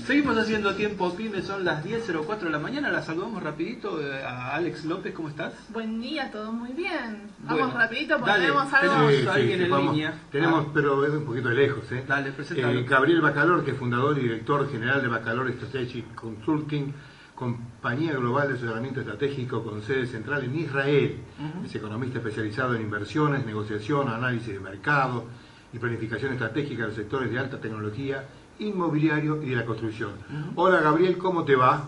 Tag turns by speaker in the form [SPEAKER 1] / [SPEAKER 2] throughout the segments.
[SPEAKER 1] Seguimos haciendo Tiempo Pyme, son las 10:04 de la mañana. La saludamos rapidito a Alex López, ¿cómo estás?
[SPEAKER 2] Buen día, todo muy bien. Vamos
[SPEAKER 1] Bueno,
[SPEAKER 2] rapidito porque
[SPEAKER 1] dale,
[SPEAKER 2] tenemos algo.
[SPEAKER 1] tenemos a alguien en línea.
[SPEAKER 3] Tenemos, pero es un poquito de lejos.
[SPEAKER 1] Dale, presentalo.
[SPEAKER 3] Gabriel Bacalor, que es fundador y director general de Bacalor Strategic Consulting, compañía global de asesoramiento estratégico con sede central en Israel. Es economista especializado en inversiones, negociación, análisis de mercado y planificación estratégica de los sectores de alta tecnología, inmobiliario y de la construcción. Hola Gabriel, ¿cómo te va?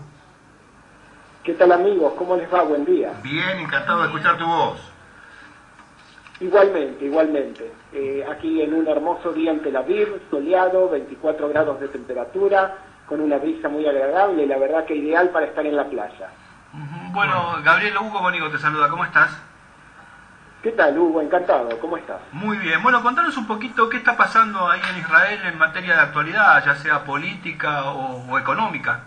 [SPEAKER 4] ¿Qué tal amigos? ¿Cómo les va? Buen día.
[SPEAKER 3] Bien, encantado de escuchar tu voz.
[SPEAKER 4] Igualmente. Aquí en un hermoso día en Tel Aviv, soleado, 24 grados de temperatura, con una brisa muy agradable, la verdad que ideal para estar en la playa.
[SPEAKER 1] Bueno, Gabriel, Hugo Bonigo te saluda, ¿cómo estás?
[SPEAKER 4] ¿Qué tal, Hugo? Encantado, ¿cómo estás?
[SPEAKER 1] Muy bien, bueno, contanos un poquito qué está pasando ahí en Israel en materia de actualidad, ya sea política o económica.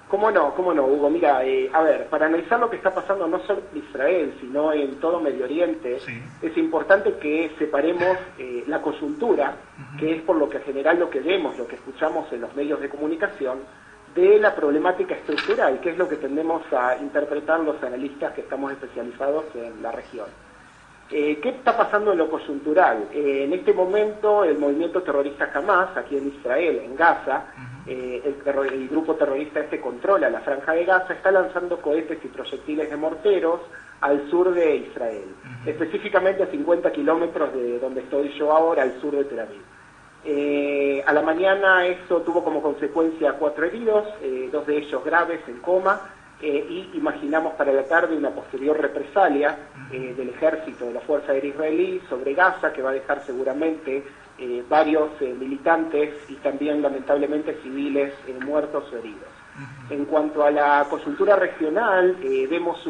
[SPEAKER 4] ¿Cómo no, Hugo? Mira, a ver, para analizar lo que está pasando no solo en Israel, sino en todo Medio Oriente,
[SPEAKER 1] Sí.
[SPEAKER 4] es importante que separemos la coyuntura, que es por lo que en general lo que vemos, lo que escuchamos en los medios de comunicación, de la problemática estructural, que es lo que tendemos a interpretar los analistas que estamos especializados en la región. ¿Qué está pasando en lo coyuntural? En este momento el movimiento terrorista Hamas, aquí en Israel, en Gaza, el grupo terrorista este controla la franja de Gaza, está lanzando cohetes y proyectiles de morteros al sur de Israel, específicamente a 50 kilómetros de donde estoy yo ahora, al sur de Tel Aviv. A la mañana eso tuvo como consecuencia 4 heridos, 2 de ellos graves en coma, y imaginamos para la tarde una posterior represalia del ejército de la Fuerza Aérea Israelí sobre Gaza, que va a dejar seguramente varios militantes y también lamentablemente civiles muertos o heridos. En cuanto a la coyuntura regional, vemos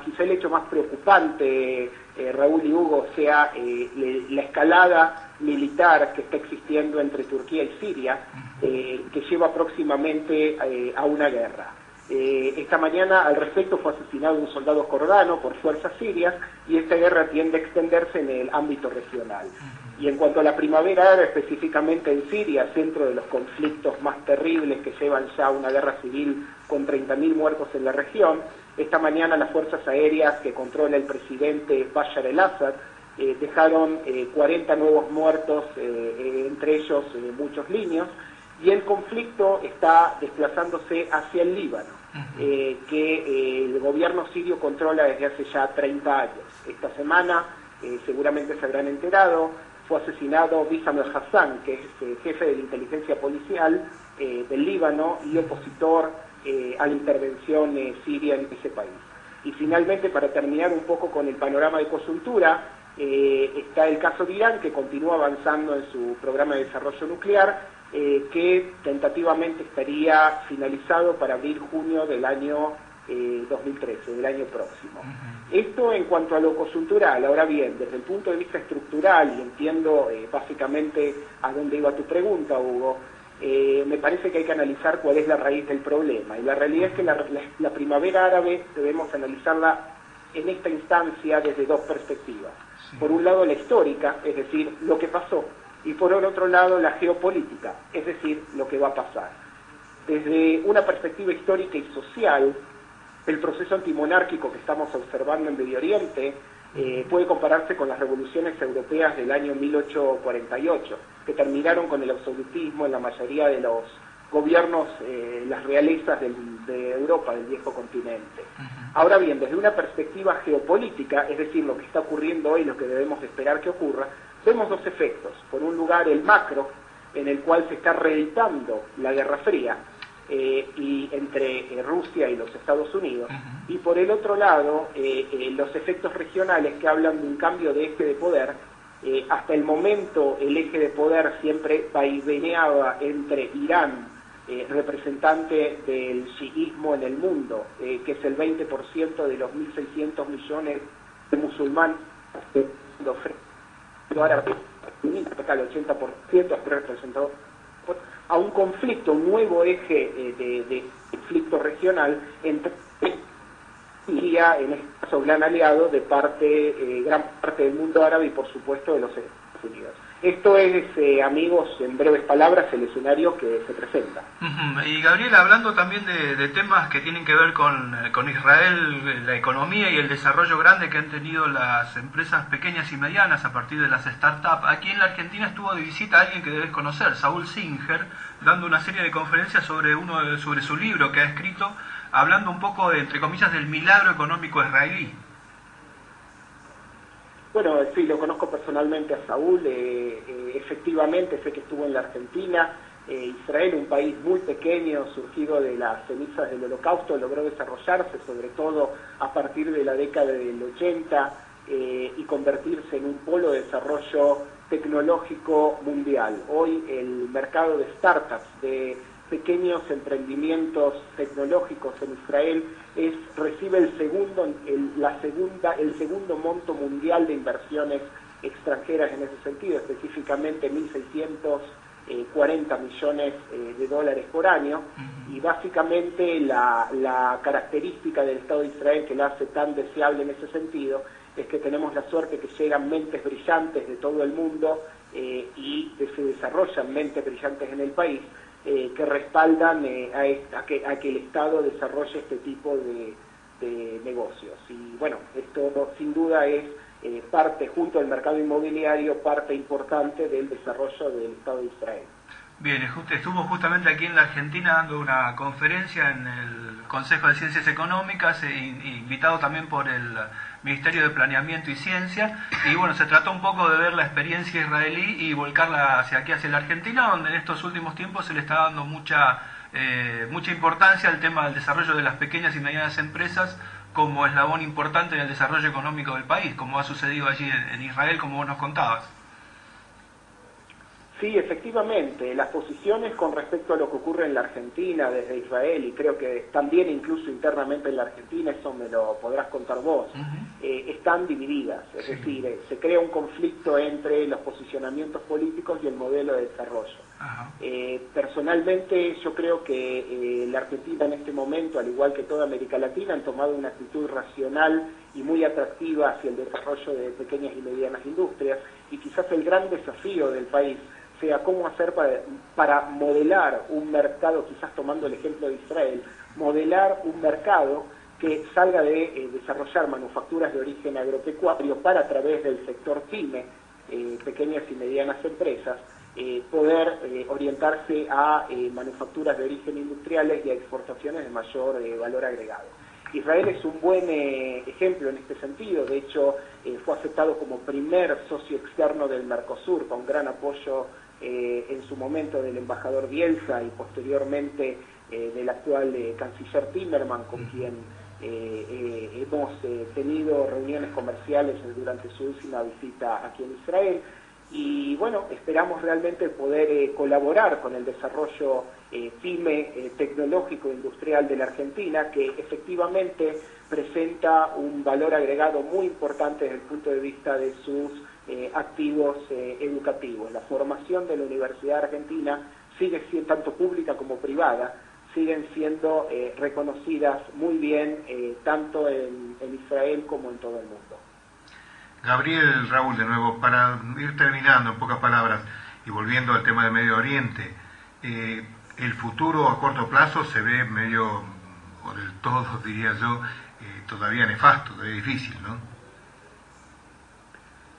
[SPEAKER 4] quizá el hecho más preocupante, Raúl y Hugo, sea la escalada militar que está existiendo entre Turquía y Siria, que lleva próximamente a una guerra. Esta mañana al respecto fue asesinado un soldado jordano por fuerzas sirias y esta guerra tiende a extenderse en el ámbito regional. Y en cuanto a la primavera árabe, específicamente en Siria, centro de los conflictos más terribles que llevan ya a una guerra civil con 30.000 muertos en la región, esta mañana las fuerzas aéreas que controla el presidente Bashar al-Assad dejaron 40 nuevos muertos, entre ellos muchos niños, y el conflicto está desplazándose hacia el Líbano, que el gobierno sirio controla desde hace ya 30 años. Esta semana, seguramente se habrán enterado, fue asesinado Wissam al-Hassan, que es jefe de la inteligencia policial del Líbano y opositor a la intervención siria en ese país. Y finalmente, para terminar un poco con el panorama de coyuntura, está el caso de Irán, que continúa avanzando en su programa de desarrollo nuclear, que tentativamente estaría finalizado para abril-junio del año 2013, del año próximo. Esto en cuanto a lo coyuntural. Ahora bien, desde el punto de vista estructural, y entiendo básicamente a dónde iba tu pregunta, Hugo, me parece que hay que analizar cuál es la raíz del problema. Y la realidad es que la primavera árabe debemos analizarla en esta instancia desde dos perspectivas. Por un lado la histórica, es decir, lo que pasó, y por el otro lado la geopolítica, es decir, lo que va a pasar. Desde una perspectiva histórica y social, el proceso antimonárquico que estamos observando en Medio Oriente puede compararse con las revoluciones europeas del año 1848, que terminaron con el absolutismo en la mayoría de los gobiernos, las realezas de Europa, del viejo continente. Ahora bien, desde una perspectiva geopolítica, es decir, lo que está ocurriendo hoy, lo que debemos esperar que ocurra, vemos dos efectos. Por un lugar, el macro, en el cual se está reeditando la Guerra Fría, y entre Rusia y los Estados Unidos, y por el otro lado los efectos regionales que hablan de un cambio de eje de poder. Hasta el momento el eje de poder siempre vaiveneaba entre Irán, representante del chiismo en el mundo, que es el 20% de los 1.600 millones de musulmanes, ahora el 80% es representado, a un conflicto, un nuevo eje de conflicto regional entre Siria, en este caso gran aliado de gran parte del mundo árabe y por supuesto de los Estados Unidos. Esto es, amigos, en breves palabras, el escenario que se presenta.
[SPEAKER 1] Y Gabriel, hablando también de temas que tienen que ver con Israel, la economía y el desarrollo grande que han tenido las empresas pequeñas y medianas a partir de las startups, aquí en la Argentina estuvo de visita alguien que debes conocer, Saúl Singer, dando una serie de conferencias sobre su libro que ha escrito, hablando un poco, entre comillas, del milagro económico israelí.
[SPEAKER 4] Bueno, sí, lo conozco personalmente a Saúl, efectivamente sé que estuvo en la Argentina. Israel, un país muy pequeño, surgido de las cenizas del Holocausto, logró desarrollarse, sobre todo a partir de la década del 80, y convertirse en un polo de desarrollo tecnológico mundial. Hoy el mercado de startups, de pequeños emprendimientos tecnológicos en Israel recibe el segundo monto mundial de inversiones extranjeras en ese sentido, específicamente 1.640 millones de dólares por año, y básicamente la característica del Estado de Israel que la hace tan deseable en ese sentido es que tenemos la suerte que llegan mentes brillantes de todo el mundo y que se desarrollan mentes brillantes en el país, que respaldan a que el Estado desarrolle este tipo de negocios. Y bueno, esto sin duda es parte, junto al mercado inmobiliario, parte importante del desarrollo del Estado de Israel.
[SPEAKER 1] Bien, estuvo justamente aquí en la Argentina dando una conferencia en el Consejo de Ciencias Económicas, invitado también por el Ministerio de Planeamiento y Ciencia, y bueno, se trató un poco de ver la experiencia israelí y volcarla hacia aquí, hacia la Argentina, donde en estos últimos tiempos se le está dando mucha importancia al tema del desarrollo de las pequeñas y medianas empresas como eslabón importante en el desarrollo económico del país, como ha sucedido allí en Israel, como vos nos contabas.
[SPEAKER 4] Sí, efectivamente, las posiciones con respecto a lo que ocurre en la Argentina desde Israel, y creo que también incluso internamente en la Argentina, eso me lo podrás contar vos, están divididas, es decir, se crea un conflicto entre los posicionamientos políticos y el modelo de desarrollo. Personalmente yo creo que la Argentina en este momento, al igual que toda América Latina, han tomado una actitud racional y muy atractiva hacia el desarrollo de pequeñas y medianas industrias, y quizás el gran desafío del país sea cómo hacer para modelar un mercado, quizás tomando el ejemplo de Israel, modelar un mercado que salga de desarrollar manufacturas de origen agropecuario para, a través del sector PYME, pequeñas y medianas empresas, poder orientarse a manufacturas de origen industriales y a exportaciones de mayor valor agregado. Israel es un buen ejemplo en este sentido. De hecho, fue aceptado como primer socio externo del Mercosur, con gran apoyo en su momento del embajador Bielsa y posteriormente del actual canciller Timmerman, con quien hemos tenido reuniones comerciales durante su última visita aquí en Israel. Y bueno, esperamos realmente poder colaborar con el desarrollo PYME tecnológico industrial de la Argentina, que efectivamente presenta un valor agregado muy importante desde el punto de vista de sus activos educativos. La formación de la Universidad Argentina sigue siendo, tanto pública como privada, siguen siendo reconocidas muy bien tanto en Israel como en todo el mundo.
[SPEAKER 3] Gabriel, Raúl, de nuevo, para ir terminando en pocas palabras y volviendo al tema de Medio Oriente, el futuro a corto plazo se ve medio, o del todo diría yo, todavía nefasto, es difícil, ¿no?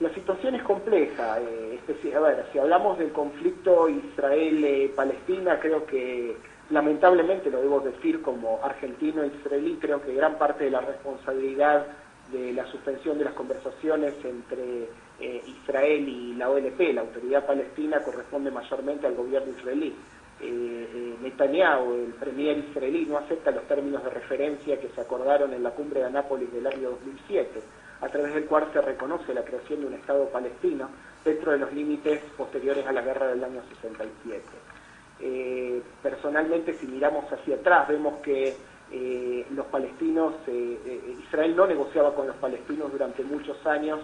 [SPEAKER 4] La situación es compleja. A ver, si hablamos del conflicto Israel-Palestina, creo que lamentablemente, lo debo decir como argentino e israelí, creo que gran parte de la responsabilidad de la suspensión de las conversaciones entre Israel y la OLP, la Autoridad Palestina, corresponde mayormente al gobierno israelí. Netanyahu, el premier israelí, no acepta los términos de referencia que se acordaron en la cumbre de Anápolis del año 2007, a través del cual se reconoce la creación de un Estado palestino dentro de los límites posteriores a la guerra del año 67. Personalmente, si miramos hacia atrás, vemos que los palestinos, Israel no negociaba con los palestinos durante muchos años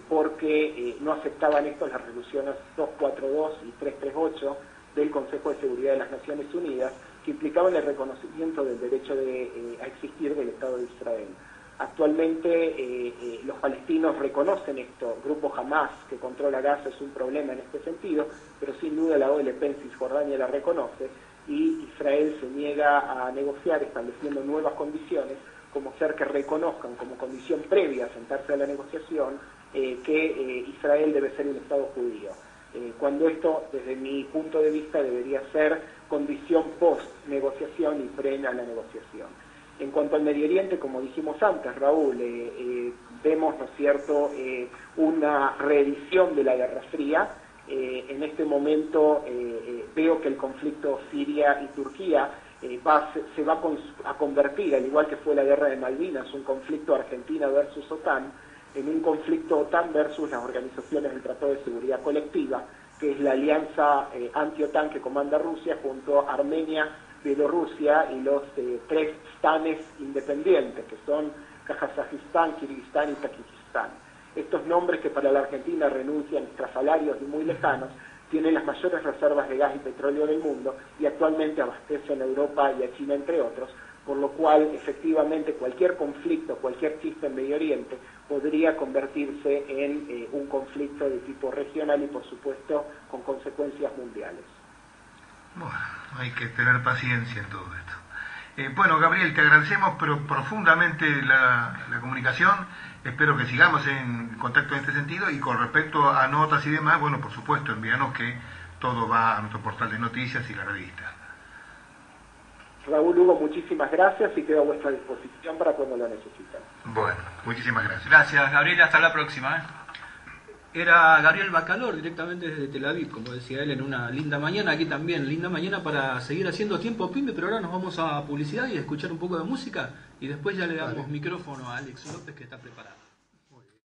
[SPEAKER 4] porque no aceptaban esto las resoluciones 242 y 338 del Consejo de Seguridad de las Naciones Unidas, que implicaban el reconocimiento del derecho a existir del Estado de Israel. Actualmente los palestinos reconocen esto. Grupo Hamas, que controla Gaza, es un problema en este sentido, pero sin duda la OLP en Cisjordania la reconoce, y Israel se niega a negociar estableciendo nuevas condiciones, como ser que reconozcan como condición previa a sentarse a la negociación que Israel debe ser un Estado judío. Cuando esto, desde mi punto de vista, debería ser condición post-negociación y pre a la negociación. En cuanto al Medio Oriente, como dijimos antes, Raúl, vemos, ¿no es cierto?, una reedición de la Guerra Fría. En este momento veo que el conflicto Siria y Turquía se va a convertir, al igual que fue la Guerra de Malvinas, un conflicto Argentina versus OTAN, en un conflicto OTAN versus las organizaciones del Tratado de Seguridad Colectiva, que es la alianza anti-OTAN que comanda Rusia junto a Armenia, Bielorrusia y los 3 stanes independientes, que son Kazajistán, Kirguistán y Tayikistán. Estos nombres, que para la Argentina renuncian estrafalarios y muy lejanos, tienen las mayores reservas de gas y petróleo del mundo y actualmente abastecen a Europa y a China, entre otros, por lo cual efectivamente cualquier conflicto, cualquier chiste en Medio Oriente podría convertirse en un conflicto de tipo regional y por supuesto con consecuencias mundiales.
[SPEAKER 3] Bueno, hay que tener paciencia en todo esto. Bueno, Gabriel, te agradecemos pero profundamente la comunicación. Espero que sigamos en contacto en este sentido, y con respecto a notas y demás, bueno, por supuesto, envíanos, que todo va a nuestro portal de noticias y la revista.
[SPEAKER 4] Raúl, Hugo, muchísimas gracias y quedo a vuestra disposición para cuando lo necesiten.
[SPEAKER 3] Bueno, muchísimas gracias.
[SPEAKER 1] Gracias, Gabriel, hasta la próxima. Era Gabriel Bacalor, directamente desde Tel Aviv, como decía él, en una linda mañana. Aquí también, linda mañana para seguir haciendo Tiempo Pyme, pero ahora nos vamos a publicidad y a escuchar un poco de música, y después ya le damos micrófono a Alex López, que está preparado.